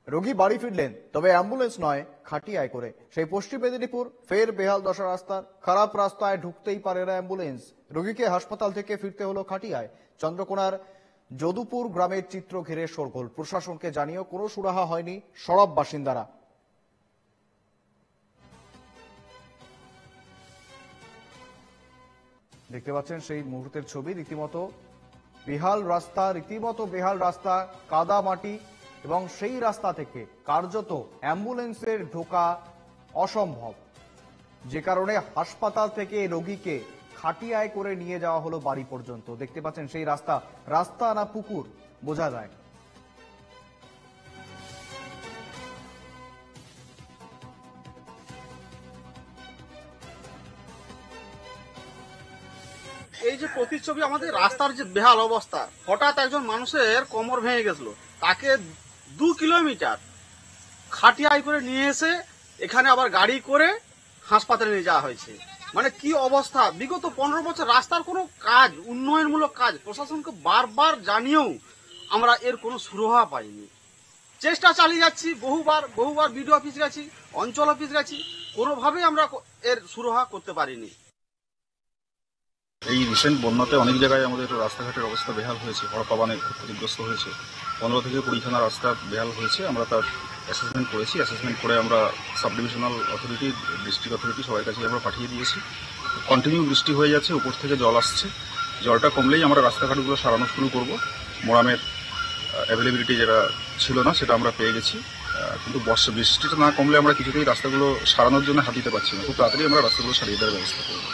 রোগী বাড়ি ফিরলেন, তবে অ্যাম্বুলেন্স নয়, খাটিয়ায় করে। সেই পশ্চিম মেদিনীপুর, ফের বেহাল দশা রাস্তার। খারাপ রাস্তায় ঢুকতেই পারে না অ্যাম্বুলেন্স। রোগীকে হাসপাতাল থেকে ফিরতে হলো খাটিয়ায়। চন্দ্রকোনার যদুপুর গ্রামের চিত্র ঘিরে শোরগোল। প্রশাসনকে জানিয়েও কোনো সুরাহা হয়নি সরব বাসিন্দারা। দেখতে পাচ্ছেন সেই মুহূর্তের ছবি। রীতিমতো বেহাল রাস্তা, কাদা মাটি, এবং সেই রাস্তা থেকে কার্যত অ্যাম্বুলেন্সের ঢোকা অসম্ভব, যে কারণে হাসপাতাল থেকে রোগীকে খাটিয়ায় করে নিয়ে যাওয়া হলো বাড়ি পর্যন্ত। দেখতে পাচ্ছেন সেই রাস্তা না পুকুর বোঝা যায়। এই যে প্রতিচ্ছবি, আমাদের রাস্তার যে বেহাল অবস্থা, হঠাৎ একজন মানুষের কোমর ভেঙে গেছিল, তাকে 2 কিলোমিটার খাটিয়ায় করে নিয়ে এসে এখানে আবার গাড়ি করে হাসপাতালে নিয়ে যাওয়া হয়েছে। মানে কি অবস্থা! বিগত 15 বছর রাস্তার কোনো কাজ, উন্নয়নমূলক কাজ প্রশাসনকে বারবার জানিয়েও আমরা এর কোনো সুরাহা পাইনি। চেষ্টা চালিয়ে যাচ্ছি, বহুবার বিডিও অফিস গেছি, অঞ্চল অফিস গেছি, কোনোভাবেই আমরা এর সুরাহা করতে পারিনি। এই রিসেন্ট বন্যাতে অনেক জায়গায় আমাদের রাস্তাঘাটের অবস্থা বেহাল হয়েছে, হড়পাবানে খুব ক্ষতিগ্রস্ত হয়েছে। 15 থেকে 20 খানা রাস্তা বেহাল হয়েছে। আমরা তার অ্যাসেসমেন্ট করেছি। অ্যাসেসমেন্ট করে আমরা sub divisional authority, district authority সবার কাছে আমরা পাঠিয়ে দিয়েছি। কন্টিনিউ বৃষ্টি হয়ে যাচ্ছে, উপর থেকে জল আসছে। জলটা কমলেই আমরা রাস্তাঘাটগুলো সারানো শুরু করব। মোরামের অ্যাভেলেবিলিটি যেটা ছিল না সেটা আমরা পেয়ে গেছি, কিন্তু বৃষ্টিটা না কমলে আমরা কিছুতেই রাস্তাগুলো সারানোর জন্য হাত দিতে পারছি না। খুব তাড়াতাড়ি আমরা রাস্তাগুলো সারিয়ে দেওয়ার ব্যবস্থা করব।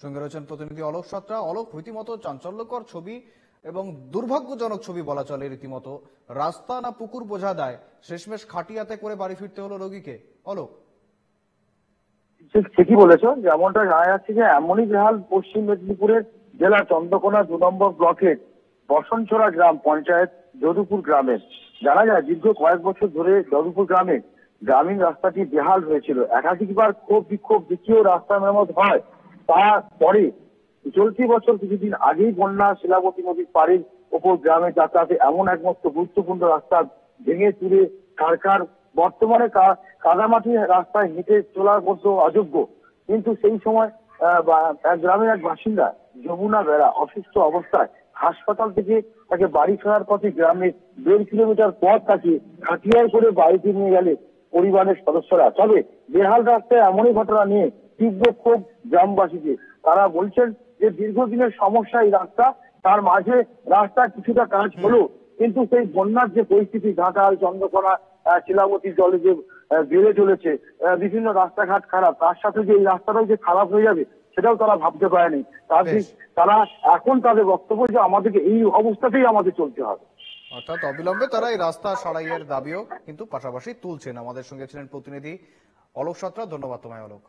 সঙ্গে রয়েছেন প্রতিনিধি অলোক সাঁতরা। অলোক, রীতিমতো চাঞ্চল্যকর ছবি এবং দুর্ভাগ্যজনক ছবি বলা চলে। রীতিমতো রাস্তা না পুকুর বোঝা দেয়, শেষমেশ খাটিয়াতে করে বাড়ি ফিরতে হলো রোগীকে। অলোক, ঠিকই বলেছো। যেমনটা জানা যাচ্ছে যে এমনই বেহাল পশ্চিম মেদিনীপুরের জেলা চন্দ্রকোনা 2 নম্বর ব্লকের বসনছড়া গ্রাম পঞ্চায়েত যদুপুর গ্রামের। জানা যায় দীর্ঘ কয়েক বছর ধরে যদুপুর গ্রামে গ্রামীণ রাস্তাটি বেহাল হয়েছিল। একাধিকবার ক্ষোভ বিক্ষোভ দেখিয়েও রাস্তা মেরামত হয়। তারপরে চলতি বছর কিছুদিন আগেই বন্যা শিলাবতী নদীর পাড়ের ওপর গ্রামে যাতায়াতে এমন একমাত্র গুরুত্বপূর্ণ রাস্তা ভেঙে চুরে কারকার বর্তমানে কাদামাটি রাস্তায় হেঁটে চলার মতো অযোগ্য। কিন্তু সেই সময় গ্রামের এক বাসিন্দা যমুনা বেড়া অসুস্থ অবস্থায় হাসপাতাল থেকে তাকে বাড়ি ফেরার পথে গ্রামে 1.5 কিলোমিটার পথ তাকে খাটিয়ায় করে বাড়িতে নিয়ে গেলে পরিবারের সদস্যরা। তবে বেহাল রাস্তায় এমনই ঘটনা নিয়ে তীব্র ক্ষোভ গ্রামবাসীকে। তারা বলছেন যে দীর্ঘদিনের সমস্যা এই রাস্তা, তার মাঝে রাস্তা কিছুটা কাজ হলো, কিন্তু সেই বন্যার যে পরিস্থিতি, ঘাটাল চন্দ্রকোনা শিলাবতী জলে যে বেড়ে চলেছে, বিভিন্ন রাস্তাঘাট খারাপ, তার সাথে যে এই রাস্তাটাও যে খারাপ হয়ে যাবে সেটাও তারা ভাবতে পারেনি। তারা এখন তাদের বক্তব্য যে আমাদেরকে এই অবস্থাতেই আমাদের চলতে হবে। অর্থাৎ অবিলম্বে তারা এই রাস্তা সারাইয়ের দাবিও কিন্তু পাশাপাশি তুলছেন। আমাদের সঙ্গে ছিলেন প্রতিনিধি অলোক সাঁতরা। ধন্যবাদ তোমায় অলোক।